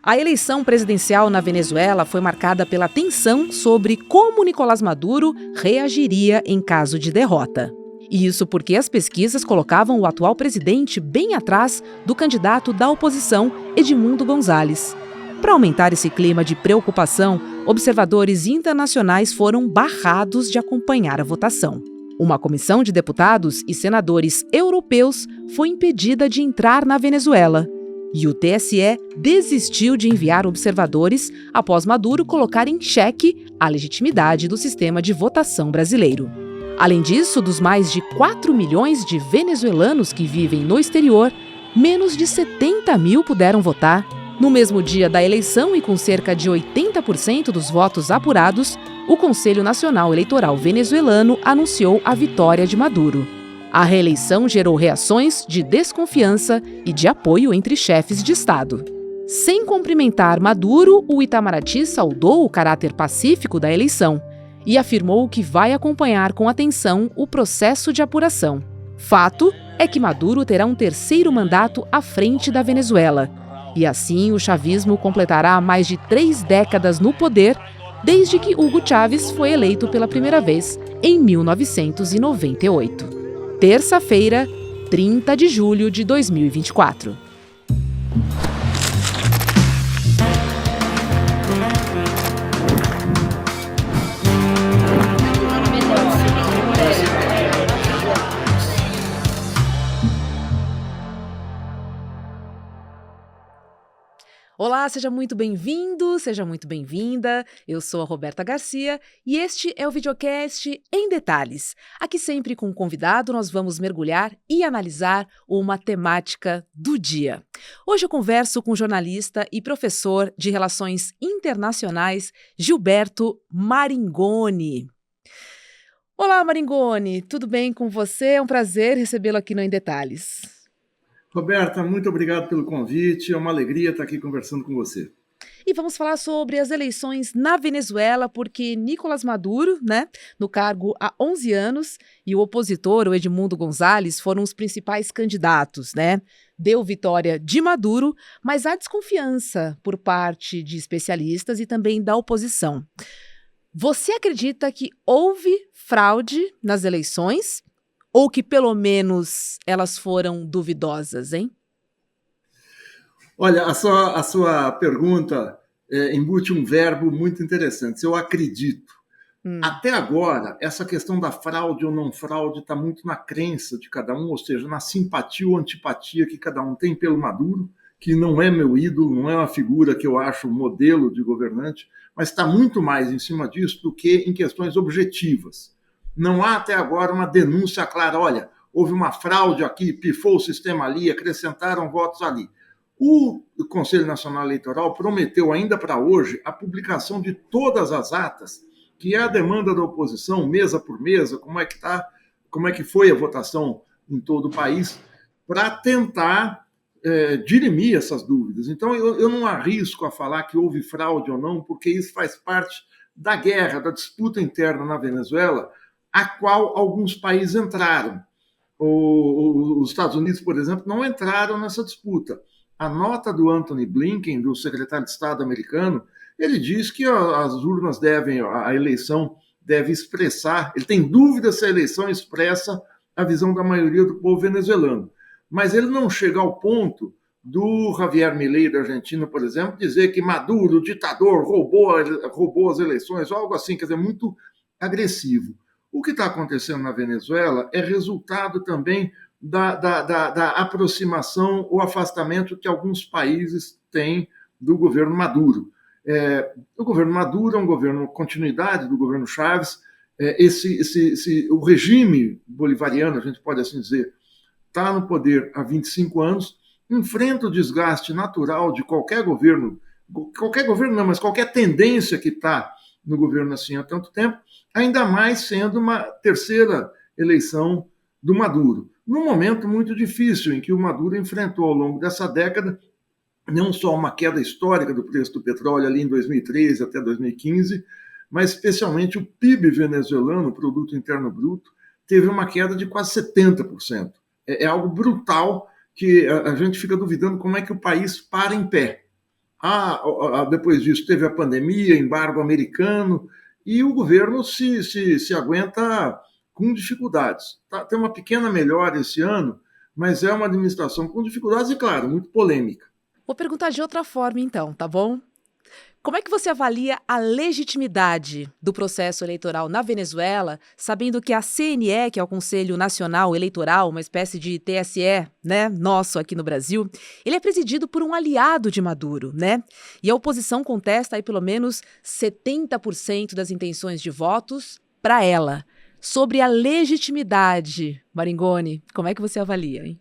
A eleição presidencial na Venezuela foi marcada pela tensão sobre como Nicolás Maduro reagiria em caso de derrota. E isso porque as pesquisas colocavam o atual presidente bem atrás do candidato da oposição, Edmundo González. Para aumentar esse clima de preocupação, observadores internacionais foram barrados de acompanhar a votação. Uma comissão de deputados e senadores europeus foi impedida de entrar na Venezuela. E o TSE desistiu de enviar observadores após Maduro colocar em xeque a legitimidade do sistema de votação brasileiro. Além disso, dos mais de 4 milhões de venezuelanos que vivem no exterior, menos de 70 mil puderam votar. No mesmo dia da eleição e com cerca de 80% dos votos apurados, o Conselho Nacional Eleitoral venezuelano anunciou a vitória de Maduro. A reeleição gerou reações de desconfiança e de apoio entre chefes de Estado. Sem cumprimentar Maduro, o Itamaraty saudou o caráter pacífico da eleição e afirmou que vai acompanhar com atenção o processo de apuração. Fato é que Maduro terá um terceiro mandato à frente da Venezuela. E assim o chavismo completará mais de 3 décadas no poder, desde que Hugo Chávez foi eleito pela primeira vez em 1998. Terça-feira, 30 de julho de 2024. Olá, seja muito bem-vindo, seja muito bem-vinda. Eu sou a Roberta Garcia e este é o videocast Em Detalhes. Aqui sempre com um convidado nós vamos mergulhar e analisar uma temática do dia. Hoje eu converso com o jornalista e professor de Relações Internacionais Gilberto Maringoni. Olá, Maringoni, tudo bem com você? É um prazer recebê-lo aqui no Em Detalhes. Roberta, muito obrigado pelo convite. É uma alegria estar aqui conversando com você. E vamos falar sobre as eleições na Venezuela, porque Nicolás Maduro, no cargo há 11 anos, e o opositor, o Edmundo González, foram os principais candidatos, Deu vitória de Maduro, mas há desconfiança por parte de especialistas e também da oposição. Você acredita que houve fraude nas eleições? Ou que, pelo menos, elas foram duvidosas, hein? Olha, a sua pergunta embute um verbo muito interessante. Eu acredito. Até agora, essa questão da fraude ou não fraude está muito na crença de cada um, ou seja, na simpatia ou antipatia que cada um tem pelo Maduro, que não é meu ídolo, não é uma figura que eu acho modelo de governante, mas está muito mais em cima disso do que em questões objetivas. Não há até agora uma denúncia clara, olha, houve uma fraude aqui, pifou o sistema ali, acrescentaram votos ali. O Conselho Nacional Eleitoral prometeu ainda para hoje a publicação de todas as atas, que é a demanda da oposição, mesa por mesa, como é que foi a votação em todo o país, para tentar dirimir essas dúvidas. Então, eu não arrisco a falar que houve fraude ou não, porque isso faz parte da guerra, da disputa interna na Venezuela, a qual alguns países entraram. Os Estados Unidos, por exemplo, não entraram nessa disputa. A nota do Anthony Blinken, do secretário de Estado americano, ele diz que as urnas a eleição deve expressar, ele tem dúvida se a eleição expressa a visão da maioria do povo venezuelano. Mas ele não chega ao ponto do Javier Milei da Argentina, por exemplo, dizer que Maduro, o ditador, roubou as eleições, ou algo assim, quer dizer, muito agressivo. O que está acontecendo na Venezuela é resultado também da aproximação ou afastamento que alguns países têm do governo Maduro. O governo Maduro é um governo, continuidade do governo Chávez. O regime bolivariano, a gente pode assim dizer, está no poder há 25 anos, enfrenta o desgaste natural de qualquer governo não, mas qualquer tendência que está no governo assim há tanto tempo, ainda mais sendo uma terceira eleição do Maduro. Num momento muito difícil, em que o Maduro enfrentou ao longo dessa década não só uma queda histórica do preço do petróleo ali em 2013 até 2015, mas especialmente o PIB venezuelano, o Produto Interno Bruto, teve uma queda de quase 70%. É algo brutal que a gente fica duvidando como é que o país para em pé. Depois disso teve a pandemia, embargo americano, e o governo se aguenta com dificuldades. Tem uma pequena melhora esse ano, mas é uma administração com dificuldades e, claro, muito polêmica. Vou perguntar de outra forma, então, tá bom? Como é que você avalia a legitimidade do processo eleitoral na Venezuela, sabendo que a CNE, que é o Conselho Nacional Eleitoral, uma espécie de TSE, né, nosso aqui no Brasil, ele é presidido por um aliado de Maduro, né? E a oposição contesta aí pelo menos 70% das intenções de votos para ela. Sobre a legitimidade, Maringoni, como é que você avalia, hein?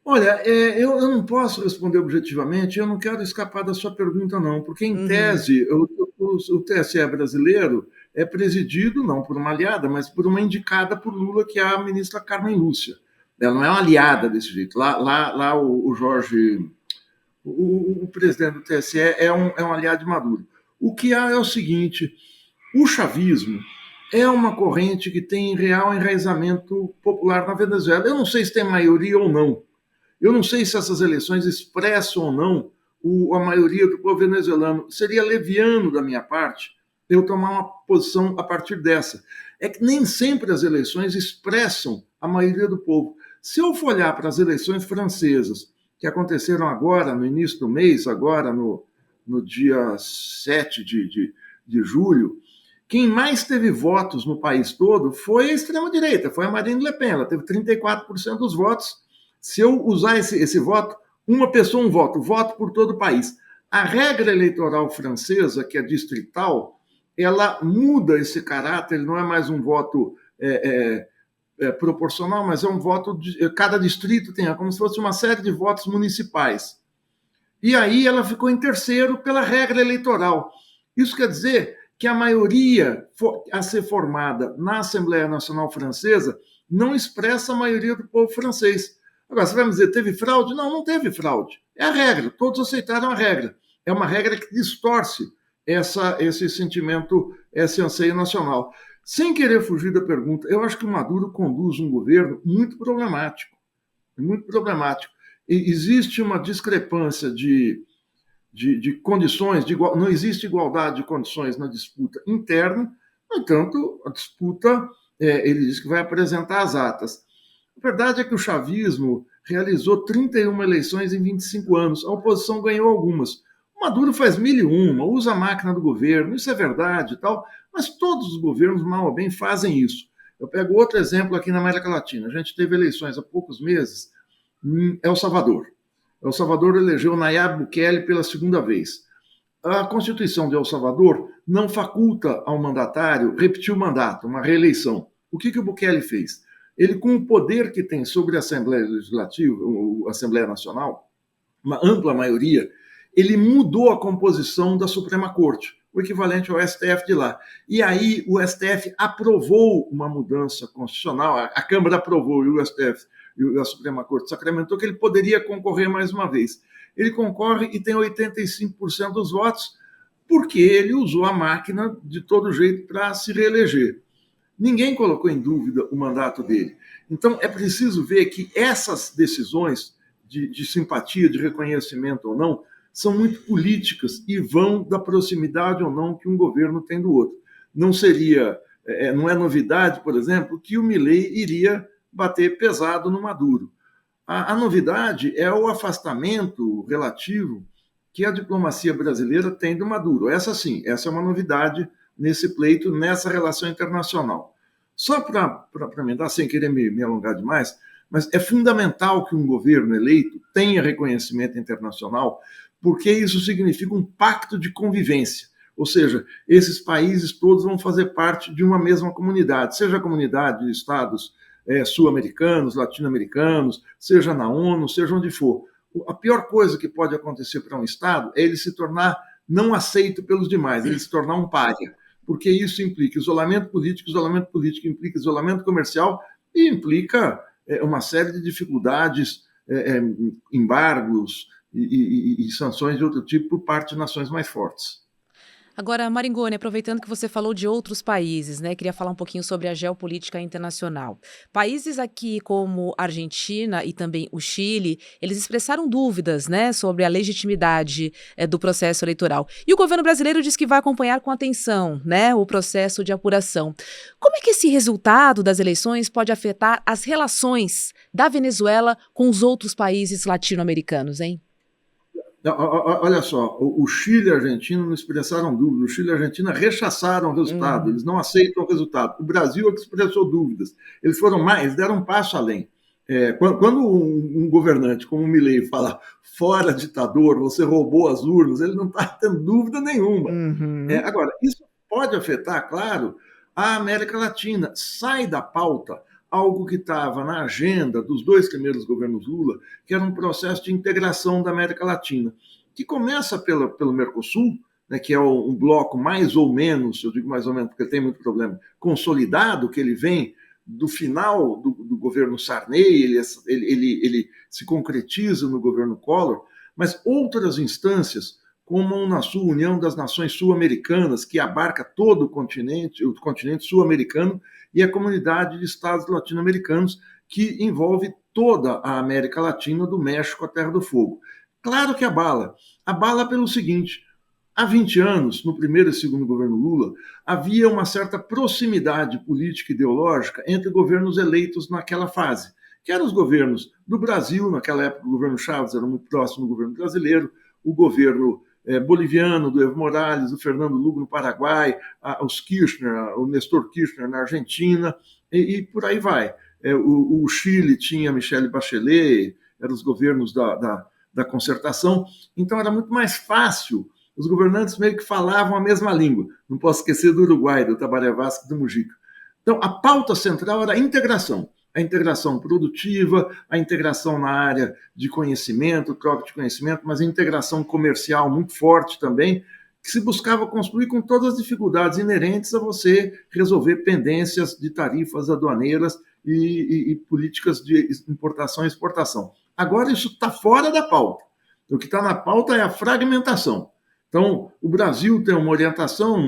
Olha, eu não posso responder objetivamente, eu não quero escapar da sua pergunta, não, porque, em Uhum. tese, o TSE brasileiro é presidido não por uma aliada, mas por uma indicada por Lula, que é a ministra Carmen Lúcia. Ela não é uma aliada desse jeito. Lá o Jorge, o presidente do TSE, é um aliado de Maduro. O que há é o seguinte: o chavismo é uma corrente que tem real enraizamento popular na Venezuela. Eu não sei se tem maioria ou não. Eu não sei se essas eleições expressam ou não a maioria do povo venezuelano. Seria leviano da minha parte eu tomar uma posição a partir dessa. É que nem sempre as eleições expressam a maioria do povo. Se eu for olhar para as eleições francesas, que aconteceram agora, no início do mês, agora no dia 7 de julho, quem mais teve votos no país todo foi a extrema-direita, foi a Marine Le Pen. Ela teve 34% dos votos. Se eu usar esse voto, uma pessoa, um voto, voto por todo o país. A regra eleitoral francesa, que é distrital, ela muda esse caráter, não é mais um voto proporcional, mas é um voto cada distrito tem, é como se fosse uma série de votos municipais. E aí ela ficou em terceiro pela regra eleitoral. Isso quer dizer que a maioria a ser formada na Assembleia Nacional Francesa não expressa a maioria do povo francês. Agora, você vai me dizer, teve fraude? Não, não teve fraude. É a regra, todos aceitaram a regra. É uma regra que distorce esse sentimento, esse anseio nacional. Sem querer fugir da pergunta, eu acho que o Maduro conduz um governo muito problemático. Muito problemático. E existe uma discrepância de condições, não existe igualdade de condições na disputa interna, no entanto, a disputa, ele diz que vai apresentar as atas. A verdade é que o chavismo realizou 31 eleições em 25 anos, a oposição ganhou algumas. O Maduro faz 1001, usa a máquina do governo, isso é verdade e tal, mas todos os governos, mal ou bem, fazem isso. Eu pego outro exemplo aqui na América Latina. A gente teve eleições há poucos meses em El Salvador. El Salvador elegeu Nayib Bukele pela segunda vez. A Constituição de El Salvador não faculta ao mandatário repetir o mandato, uma reeleição. O que o Bukele fez? Ele, com o poder que tem sobre a Assembleia Legislativa, a Assembleia Nacional, uma ampla maioria, ele mudou a composição da Suprema Corte, o equivalente ao STF de lá. E aí o STF aprovou uma mudança constitucional, a Câmara aprovou e o STF e a Suprema Corte sacramentou que ele poderia concorrer mais uma vez. Ele concorre e tem 85% dos votos, porque ele usou a máquina de todo jeito para se reeleger. Ninguém colocou em dúvida o mandato dele. Então, é preciso ver que essas decisões de simpatia, de reconhecimento ou não, são muito políticas e vão da proximidade ou não que um governo tem do outro. Não é novidade, por exemplo, que o Milei iria bater pesado no Maduro. A novidade é o afastamento relativo que a diplomacia brasileira tem do Maduro. Essa sim, essa é uma novidade nesse pleito, nessa relação internacional. Só para me dar, sem querer me alongar demais, mas é fundamental que um governo eleito tenha reconhecimento internacional, porque isso significa um pacto de convivência. Ou seja, esses países todos vão fazer parte de uma mesma comunidade, seja a comunidade de estados sul-americanos, latino-americanos, seja na ONU, seja onde for. A pior coisa que pode acontecer para um Estado é ele se tornar não aceito pelos demais, ele se tornar um pária, porque isso implica isolamento político implica isolamento comercial e implica uma série de dificuldades, embargos e sanções de outro tipo por parte de nações mais fortes. Agora, Maringoni, aproveitando que você falou de outros países, né, queria falar um pouquinho sobre a geopolítica internacional. Países aqui como a Argentina e também o Chile, eles expressaram dúvidas, né, sobre a legitimidade do processo eleitoral. E o governo brasileiro diz que vai acompanhar com atenção, né, o processo de apuração. Como é que esse resultado das eleições pode afetar as relações da Venezuela com os outros países latino-americanos, hein? Olha só, o Chile e a Argentina não expressaram dúvidas, o Chile e a Argentina rechaçaram o resultado, eles não aceitam o resultado. O Brasil é que expressou dúvidas. Eles foram mais, eles deram um passo além. Quando um governante como o Milei fala fora ditador, você roubou as urnas, ele não está tendo dúvida nenhuma. Agora, isso pode afetar, claro, a América Latina. Sai da pauta algo que estava na agenda dos dois primeiros governos Lula, que era um processo de integração da América Latina, que começa pelo Mercosul, né, que é um bloco mais ou menos, eu digo mais ou menos porque tem muito problema, consolidado, que ele vem do final do governo Sarney, ele se concretiza no governo Collor, mas outras instâncias, como a Unasul, União das Nações Sul-Americanas, que abarca todo o continente sul-americano, e a comunidade de estados latino-americanos, que envolve toda a América Latina, do México à Terra do Fogo. Claro que abala pelo seguinte: há 20 anos, no primeiro e segundo governo Lula, havia uma certa proximidade política e ideológica entre governos eleitos naquela fase, que eram os governos do Brasil, naquela época o governo Chaves era muito próximo do governo brasileiro, o governo boliviano, do Evo Morales, do Fernando Lugo no Paraguai, os Kirchner, o Nestor Kirchner na Argentina, e por aí vai. O Chile tinha Michelle Bachelet, eram os governos da concertação, então era muito mais fácil, os governantes meio que falavam a mesma língua. Não posso esquecer do Uruguai, do Tabaré Vázquez e do Mujica. Então, a pauta central era a integração produtiva, a integração na área de conhecimento, troca de conhecimento, mas a integração comercial muito forte também, que se buscava construir com todas as dificuldades inerentes a você resolver pendências de tarifas aduaneiras e políticas de importação e exportação. Agora isso está fora da pauta. O que está na pauta é a fragmentação. Então, o Brasil tem uma orientação,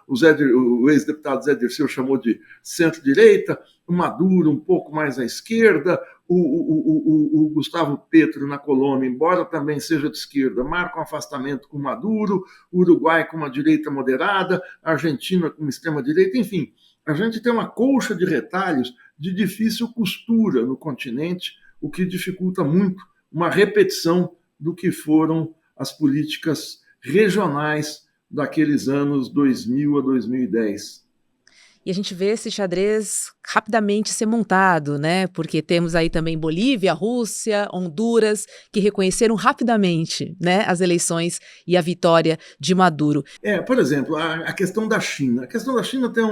o ex-deputado Zé Dirceu chamou de centro-direita, o Maduro um pouco mais à esquerda, o Gustavo Petro na Colômbia, embora também seja de esquerda, marca um afastamento com o Maduro, o Uruguai com uma direita moderada, a Argentina com uma extrema-direita, enfim, a gente tem uma colcha de retalhos de difícil costura no continente, o que dificulta muito uma repetição do que foram as políticas regionais daqueles anos 2000 a 2010. E a gente vê esse xadrez rapidamente ser montado, né? Porque temos aí também Bolívia, Rússia, Honduras, que reconheceram rapidamente, né, as eleições e a vitória de Maduro. Por exemplo, a questão da China. A questão da China tem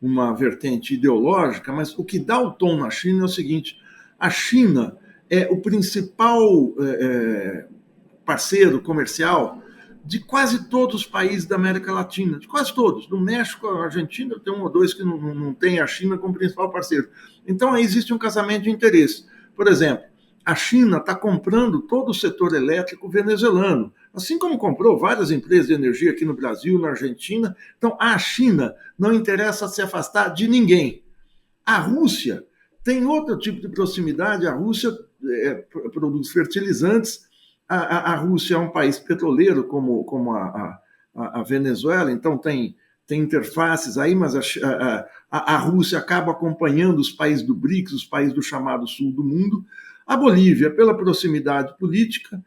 uma vertente ideológica, mas o que dá o tom na China é o seguinte: a China é o principal parceiro comercial de quase todos os países da América Latina, de quase todos. Do México à Argentina, tem um ou dois que não tem a China como principal parceiro. Então, aí existe um casamento de interesse. Por exemplo, a China está comprando todo o setor elétrico venezuelano, assim como comprou várias empresas de energia aqui no Brasil, na Argentina. Então, a China não interessa se afastar de ninguém. A Rússia tem outro tipo de proximidade. A Rússia produz fertilizantes. A Rússia é um país petroleiro, como a Venezuela, então tem interfaces aí, mas a Rússia acaba acompanhando os países do BRICS, os países do chamado sul do mundo. A Bolívia, pela proximidade política,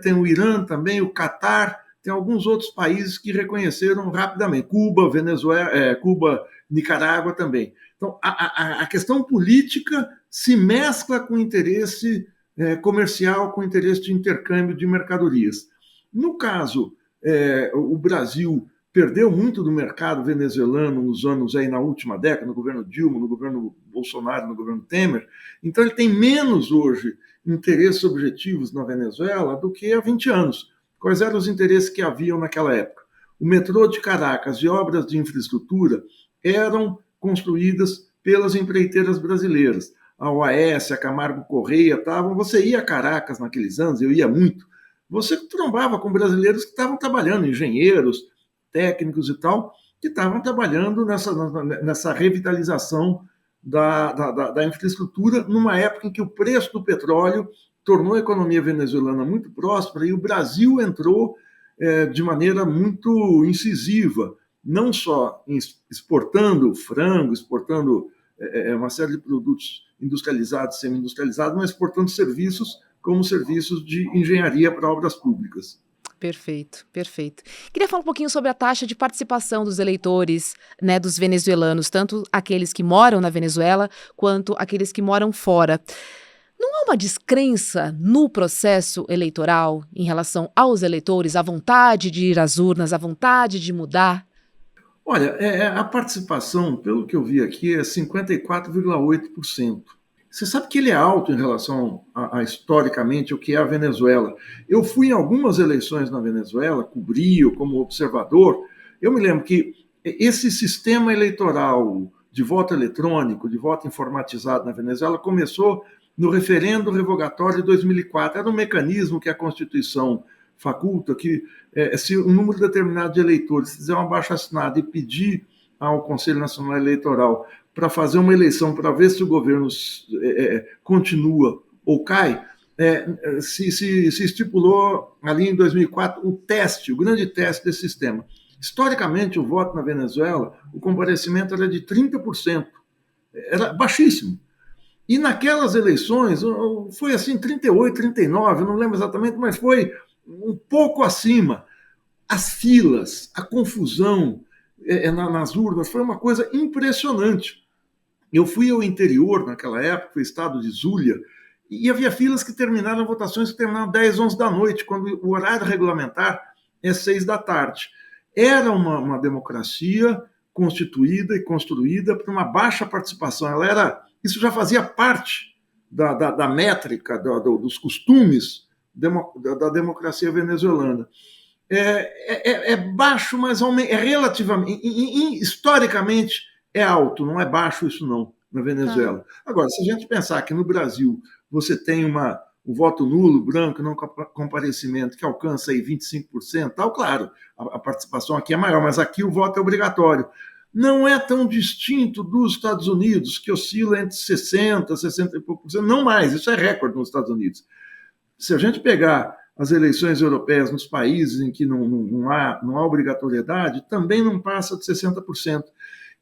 tem o Irã também, o Catar, tem alguns outros países que reconheceram rapidamente. Cuba, Venezuela, Cuba, Nicarágua também. Então, a questão política se mescla com o interesse comercial, com interesse de intercâmbio de mercadorias. No caso, o Brasil perdeu muito do mercado venezuelano nos anos aí, na última década, no governo Dilma, no governo Bolsonaro, no governo Temer. Então ele tem menos hoje interesses objetivos na Venezuela do que há 20 anos. Quais eram os interesses que haviam naquela época? O metrô de Caracas e obras de infraestrutura eram construídas pelas empreiteiras brasileiras. A OAS, a Camargo Correia estavam. Você ia a Caracas naqueles anos, eu ia muito, você trombava com brasileiros que estavam trabalhando, engenheiros, técnicos e tal, que estavam trabalhando nessa revitalização da infraestrutura, numa época em que o preço do petróleo tornou a economia venezuelana muito próspera e o Brasil entrou de maneira muito incisiva, não só exportando frango, exportando uma série de produtos industrializados, semi-industrializados, mas exportando serviços como serviços de engenharia para obras públicas. Perfeito, perfeito. Queria falar um pouquinho sobre a taxa de participação dos eleitores, né, dos venezuelanos, tanto aqueles que moram na Venezuela quanto aqueles que moram fora. Não há uma descrença no processo eleitoral em relação aos eleitores, a vontade de ir às urnas, a vontade de mudar? Olha, a participação, pelo que eu vi aqui, é 54,8%. Você sabe que ele é alto em relação historicamente, o que é a Venezuela. Eu fui em algumas eleições na Venezuela, cobri-o como observador. Eu me lembro que esse sistema eleitoral de voto eletrônico, de voto informatizado na Venezuela, começou no referendo revogatório de 2004. Era um mecanismo que a Constituição faculta que, se um número determinado de eleitores fizer um abaixo-assinado e pedir ao Conselho Nacional Eleitoral para fazer uma eleição para ver se o governo continua ou cai, se estipulou ali em 2004 o grande teste desse sistema. Historicamente, o voto na Venezuela, o comparecimento era de 30%, era baixíssimo. E naquelas eleições, foi assim, 38, 39, não lembro exatamente, mas foi um pouco acima. As filas, a confusão nas urnas, foi uma coisa impressionante. Eu fui ao interior naquela época, o estado de Zulia, e havia filas que terminaram, votações que terminaram 10, 11 da noite, quando o horário regulamentar é 6 da tarde. Era uma democracia constituída e construída por uma baixa participação. Isso já fazia parte da métrica, dos costumes da democracia venezuelana. É baixo, mas é relativamente, historicamente, é alto, não é baixo isso não, na Venezuela. Agora, se a gente pensar que no Brasil você tem o voto nulo, branco, não comparecimento, que alcança aí 25%, tal, claro, a participação aqui é maior, mas aqui o voto é obrigatório. Não é tão distinto dos Estados Unidos, que oscila entre 60%, 60 e pouco por cento, não mais, isso é recorde nos Estados Unidos. Se a gente pegar as eleições europeias nos países em que não há obrigatoriedade, também não passa de 60%.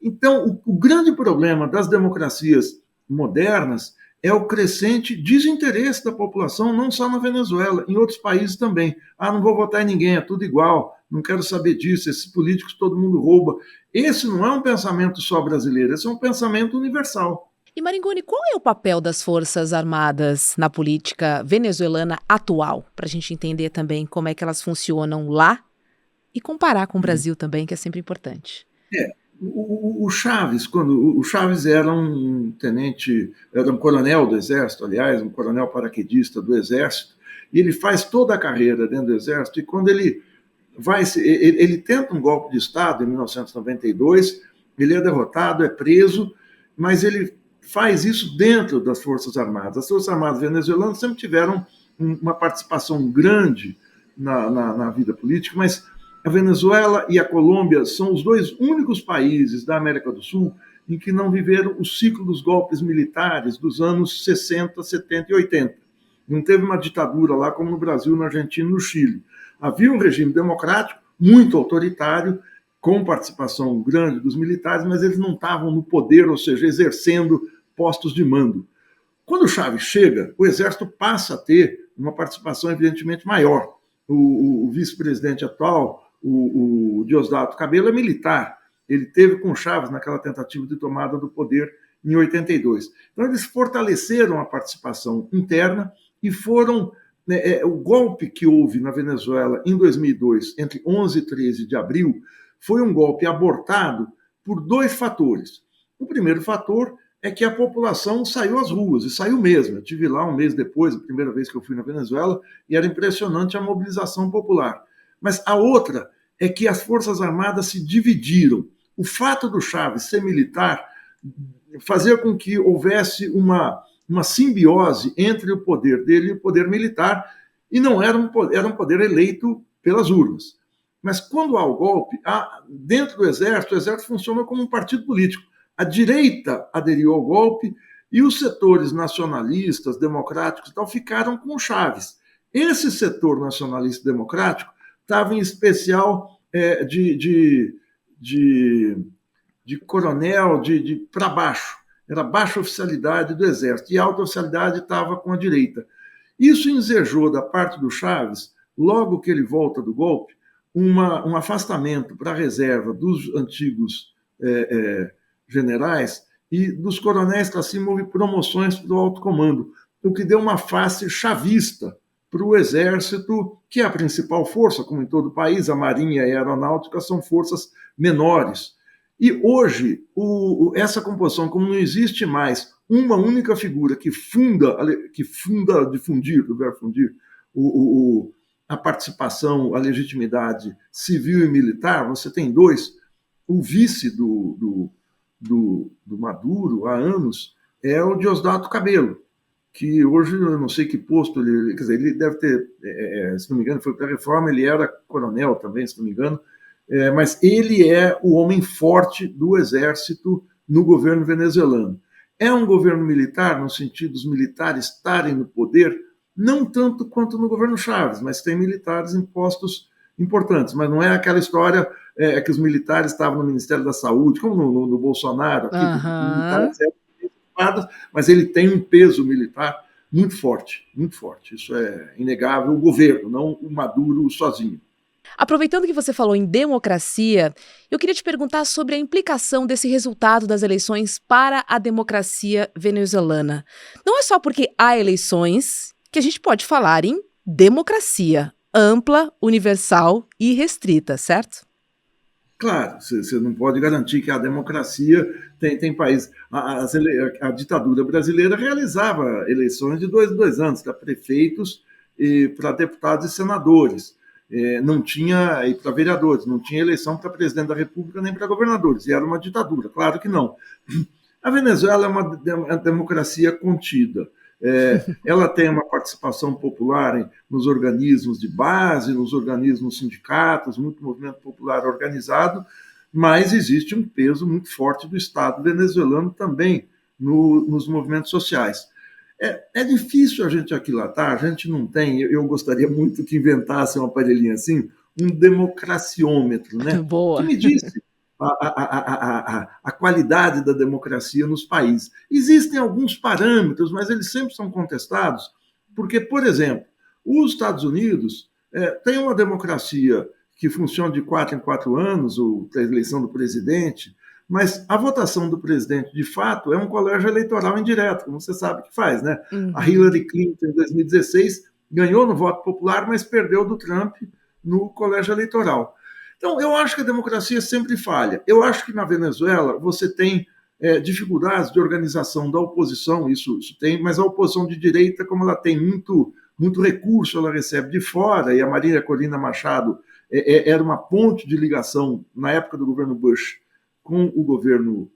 Então, o grande problema das democracias modernas é o crescente desinteresse da população, não só na Venezuela, em outros países também. Não vou votar em ninguém, é tudo igual, não quero saber disso, esses políticos todo mundo rouba. Esse não é um pensamento só brasileiro, esse é um pensamento universal. E Maringoni, qual é o papel das Forças Armadas na política venezuelana atual? Para a gente entender também como é que elas funcionam lá e comparar com o Brasil também, que é sempre importante. O Chaves, o Chaves era um tenente, era um coronel do Exército, aliás, um coronel paraquedista do Exército, e ele faz toda a carreira dentro do Exército, e quando ele tenta um golpe de Estado em 1992, ele é derrotado, é preso, mas ele faz isso dentro das Forças Armadas. As Forças Armadas venezuelanas sempre tiveram uma participação grande na vida política, mas a Venezuela e a Colômbia são os dois únicos países da América do Sul em que não viveram o ciclo dos golpes militares dos anos 60, 70 e 80. Não teve uma ditadura lá como no Brasil, na Argentina e no Chile. Havia um regime democrático, muito autoritário, com participação grande dos militares, mas eles não estavam no poder, ou seja, exercendo postos de mando. Quando o Chávez chega, o Exército passa a ter uma participação evidentemente maior. O vice-presidente atual, o Diosdado Cabello, é militar. Ele teve com Chávez naquela tentativa de tomada do poder em 82. Então, eles fortaleceram a participação interna e foram... o golpe que houve na Venezuela em 2002, entre 11 e 13 de abril, foi um golpe abortado por dois fatores. O primeiro fator é que a população saiu às ruas, e saiu mesmo. Eu estive lá um mês depois, a primeira vez que eu fui na Venezuela, e era impressionante a mobilização popular. Mas a outra é que as Forças Armadas se dividiram. O fato do Chávez ser militar fazia com que houvesse uma simbiose entre o poder dele e o poder militar, e não era um poder eleito pelas urnas. Mas quando há o golpe, dentro do Exército, o Exército funciona como um partido político. A direita aderiu ao golpe e os setores nacionalistas, democráticos e tal, ficaram com o Chaves. Esse setor nacionalista democrático estava em especial de coronel, para baixo. Era baixa oficialidade do Exército e a alta oficialidade estava com a direita. Isso ensejou da parte do Chaves, logo que ele volta do golpe, um afastamento para a reserva dos antigos generais e dos coronéis para cima houve promoções para o alto comando, o que deu uma face chavista para o Exército, que é a principal força, como em todo o país, a Marinha e a Aeronáutica são forças menores. E hoje, essa composição, como não existe mais uma única figura que funda difundir, do verbo fundir, a participação, a legitimidade civil e militar, você tem dois. O vice do Maduro, há anos, é o Diosdado Cabello, que hoje eu não sei que posto ele... Quer dizer, ele deve ter, se não me engano, foi para a reforma, ele era coronel também, se não me engano, mas ele é o homem forte do exército no governo venezuelano. É um governo militar, no sentido dos militares estarem no poder, não tanto quanto no governo Chaves, mas tem militares em postos importantes. Mas não é aquela história que os militares estavam no Ministério da Saúde, como no Bolsonaro, aqui, militares eram, mas ele tem um peso militar muito forte, muito forte. Isso é inegável, o governo, não o Maduro sozinho. Aproveitando que você falou em democracia, eu queria te perguntar sobre a implicação desse resultado das eleições para a democracia venezuelana. Não é só porque há eleições que a gente pode falar em democracia ampla, universal e restrita, certo? Claro, você não pode garantir que a democracia tem país. A ditadura brasileira realizava eleições de 2 em 2 anos para prefeitos e para deputados e senadores. Não tinha, e para vereadores, não tinha eleição para presidente da República nem para governadores, e era uma ditadura, claro que não. A Venezuela é uma democracia contida. Ela tem uma participação popular nos organismos de base, nos organismos sindicatos, muito movimento popular organizado, mas existe um peso muito forte do Estado venezuelano também nos movimentos sociais. É difícil a gente aquilatar, a gente não tem, eu gostaria muito que inventasse um aparelhinho assim, um democraciômetro, né? Boa. Que me disse a qualidade da democracia nos países. Existem alguns parâmetros, mas eles sempre são contestados, porque, por exemplo, os Estados Unidos têm uma democracia que funciona de 4 em 4 anos, a eleição do presidente, mas a votação do presidente, de fato, é um colégio eleitoral indireto, como você sabe que faz, né? Uhum. A Hillary Clinton, em 2016, ganhou no voto popular, mas perdeu do Trump no colégio eleitoral. Então, eu acho que a democracia sempre falha. Eu acho que na Venezuela você tem dificuldades de organização da oposição, isso tem, mas a oposição de direita, como ela tem muito recurso, ela recebe de fora, e a Maria Corina Machado era uma ponte de ligação na época do governo Bush com o governo,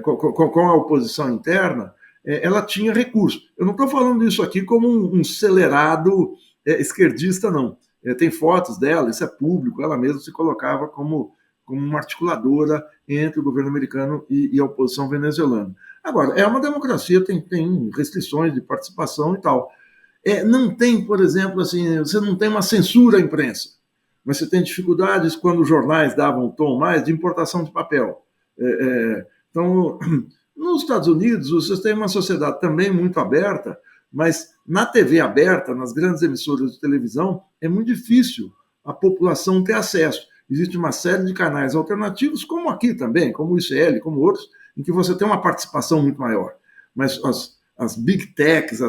com a oposição interna, ela tinha recurso. Eu não estou falando isso aqui como um acelerado esquerdista, não. Tem fotos dela, isso é público, ela mesma se colocava como uma articuladora entre o governo americano e a oposição venezuelana. Agora, é uma democracia, tem restrições de participação e tal. Não tem, por exemplo, assim, você não tem uma censura à imprensa, mas você tem dificuldades quando os jornais davam um tom mais de importação de papel. Então, nos Estados Unidos, você tem uma sociedade também muito aberta, mas na TV aberta, nas grandes emissoras de televisão, é muito difícil a população ter acesso. Existe uma série de canais alternativos, como aqui também, como o ICL, como outros, em que você tem uma participação muito maior. Mas as big techs,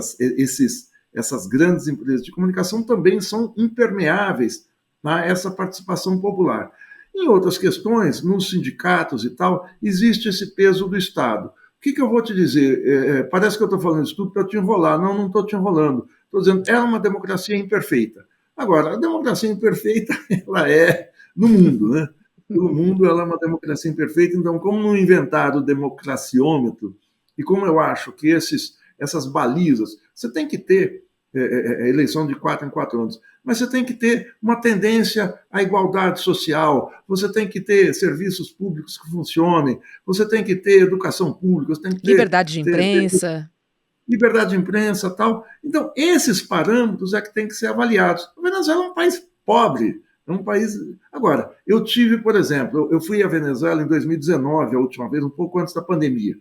essas grandes empresas de comunicação também são impermeáveis a essa participação popular. Em outras questões, nos sindicatos e tal, existe esse peso do Estado. O que eu vou te dizer? Parece que eu estou falando isso tudo para te enrolar. Não estou te enrolando. Estou dizendo, é uma democracia imperfeita. Agora, a democracia imperfeita, ela é no mundo, né? No mundo, ela é uma democracia imperfeita. Então, como não inventaram o democraciômetro, e como eu acho que essas balizas, você tem que ter eleição de 4 em 4 anos. Mas você tem que ter uma tendência à igualdade social, você tem que ter serviços públicos que funcionem, você tem que ter educação pública, você tem que ter... Liberdade de imprensa. Liberdade de imprensa e tal. Então, esses parâmetros é que têm que ser avaliados. A Venezuela é um país pobre, é um país... Agora, eu tive, por exemplo, eu fui à Venezuela em 2019, a última vez, um pouco antes da pandemia.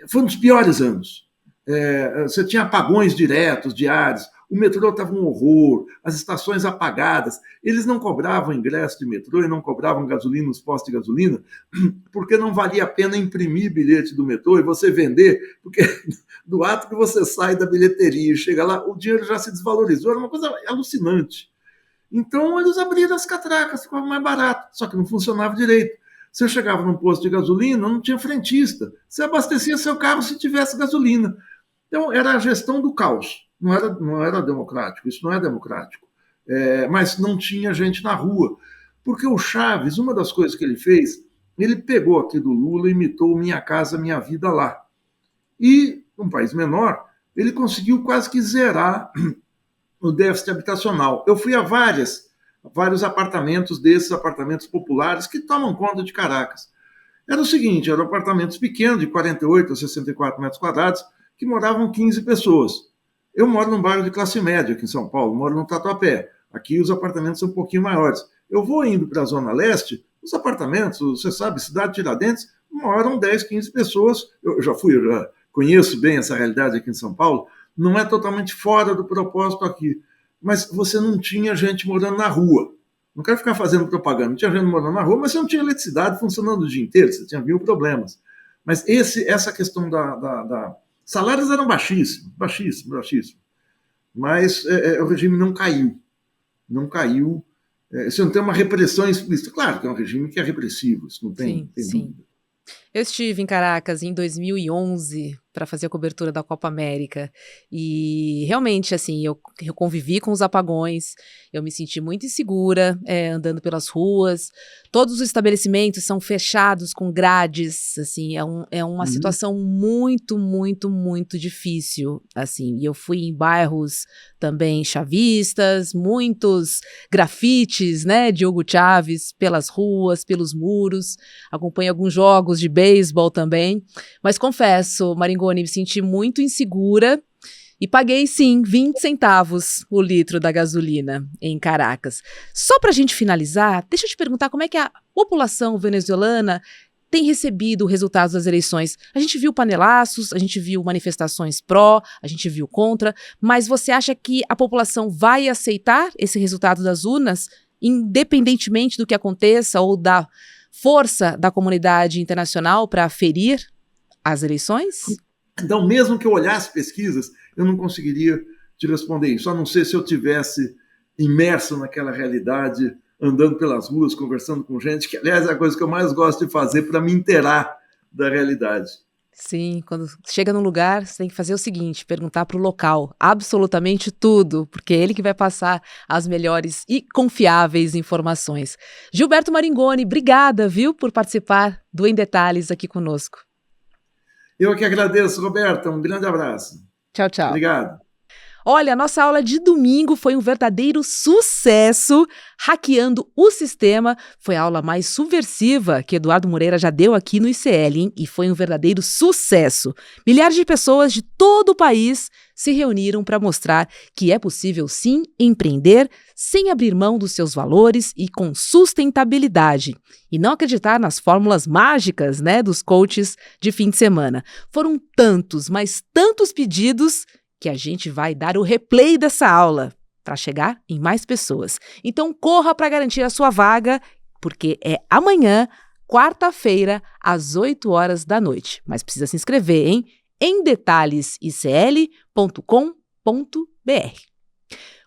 Foi um dos piores anos. Você tinha apagões diretos, diários, o metrô estava um horror, as estações apagadas, eles não cobravam ingresso de metrô e não cobravam gasolina nos postos de gasolina, porque não valia a pena imprimir bilhete do metrô e você vender, porque do ato que você sai da bilheteria e chega lá, o dinheiro já se desvalorizou, era uma coisa alucinante. Então eles abriram as catracas, ficava mais barato, só que não funcionava direito. Você chegava num posto de gasolina, não tinha frentista, você abastecia seu carro se tivesse gasolina. Então, era a gestão do caos, não era democrático, isso não é democrático. Mas não tinha gente na rua, porque o Chaves, uma das coisas que ele fez, ele pegou aqui do Lula e imitou Minha Casa Minha Vida lá. E, num país menor, ele conseguiu quase que zerar o déficit habitacional. Eu fui a vários apartamentos desses apartamentos populares que tomam conta de Caracas. Era o seguinte, eram apartamentos pequenos, de 48 a 64 metros quadrados, que moravam 15 pessoas. Eu moro num bairro de classe média aqui em São Paulo, moro no Tatuapé. Aqui os apartamentos são um pouquinho maiores. Eu vou indo para a Zona Leste, os apartamentos, você sabe, Cidade Tiradentes, moram 10, 15 pessoas. Eu já conheço bem essa realidade aqui em São Paulo, não é totalmente fora do propósito aqui. Mas você não tinha gente morando na rua. Não quero ficar fazendo propaganda, não tinha gente morando na rua, mas você não tinha eletricidade funcionando o dia inteiro, você tinha 1000 problemas. Mas essa questão salários eram baixíssimos. Mas o regime não caiu. Você não tem uma repressão explícita. Claro que é um regime que é repressivo, isso não tem dúvida. Eu estive em Caracas em 2011 para fazer a cobertura da Copa América e realmente, assim, eu convivi com os apagões, eu me senti muito insegura andando pelas ruas, todos os estabelecimentos são fechados com grades, assim, é uma situação muito, muito, muito difícil, assim, e eu fui em bairros também chavistas, muitos grafites, né, de Hugo Chávez pelas ruas, pelos muros, acompanhei alguns jogos de beisebol também, mas confesso, Maringoni, me senti muito insegura e paguei, sim, 20 centavos o litro da gasolina em Caracas. Só para a gente finalizar, deixa eu te perguntar como é que a população venezuelana tem recebido os resultados das eleições. A gente viu panelaços, a gente viu manifestações pró, a gente viu contra, mas você acha que a população vai aceitar esse resultado das urnas, independentemente do que aconteça ou da força da comunidade internacional para aferir as eleições? Então, mesmo que eu olhasse pesquisas, eu não conseguiria te responder isso, a não ser se eu tivesse imerso naquela realidade, andando pelas ruas, conversando com gente, que, aliás, é a coisa que eu mais gosto de fazer para me inteirar da realidade. Sim, quando chega num lugar, você tem que fazer o seguinte, perguntar para o local absolutamente tudo, porque é ele que vai passar as melhores e confiáveis informações. Gilberto Maringoni, obrigada, viu, por participar do Em Detalhes aqui conosco. Eu que agradeço, Roberta. Um grande abraço. Tchau, tchau. Obrigado. Olha, a nossa aula de domingo foi um verdadeiro sucesso. Hackeando o sistema foi a aula mais subversiva que Eduardo Moreira já deu aqui no ICL, hein? E foi um verdadeiro sucesso. Milhares de pessoas de todo o país se reuniram para mostrar que é possível, sim, empreender sem abrir mão dos seus valores e com sustentabilidade. E não acreditar nas fórmulas mágicas, né, dos coaches de fim de semana. Foram tantos, mas tantos pedidos que a gente vai dar o replay dessa aula para chegar em mais pessoas. Então corra para garantir a sua vaga, porque é amanhã, quarta-feira, às 8 horas da noite. Mas precisa se inscrever, hein? Em detalhesicl.com.br.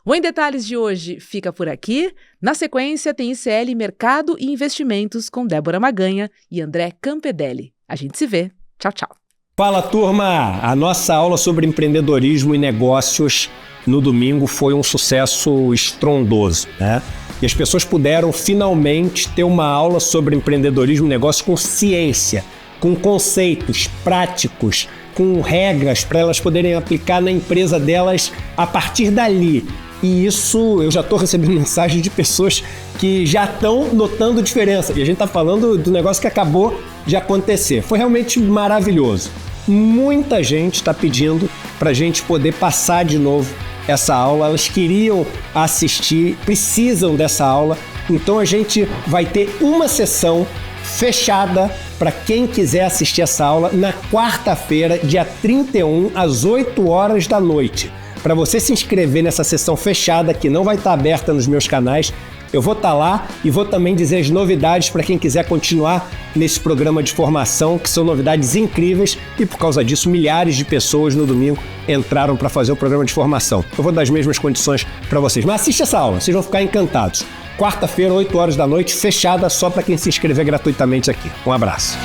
O Em Detalhes de hoje fica por aqui. Na sequência tem ICL Mercado e Investimentos com Débora Maganha e André Campedelli. A gente se vê. Tchau, tchau. Fala, turma! A nossa aula sobre empreendedorismo e negócios no domingo foi um sucesso estrondoso, né? E as pessoas puderam finalmente ter uma aula sobre empreendedorismo e negócios com ciência, com conceitos práticos com regras para elas poderem aplicar na empresa delas a partir dali. E isso, eu já estou recebendo mensagens de pessoas que já estão notando diferença. E a gente está falando do negócio que acabou de acontecer. Foi realmente maravilhoso. Muita gente está pedindo para a gente poder passar de novo essa aula. Elas queriam assistir, precisam dessa aula. Então a gente vai ter uma sessão fechada para quem quiser assistir essa aula na quarta-feira, dia 31, às 8 horas da noite. Para você se inscrever nessa sessão fechada, que não vai estar aberta nos meus canais, eu vou estar lá e vou também dizer as novidades para quem quiser continuar nesse programa de formação, que são novidades incríveis, e por causa disso milhares de pessoas no domingo entraram para fazer o programa de formação. Eu vou dar as mesmas condições para vocês, mas assiste essa aula, vocês vão ficar encantados. Quarta-feira, 8 horas da noite, fechada só para quem se inscrever gratuitamente aqui. Um abraço.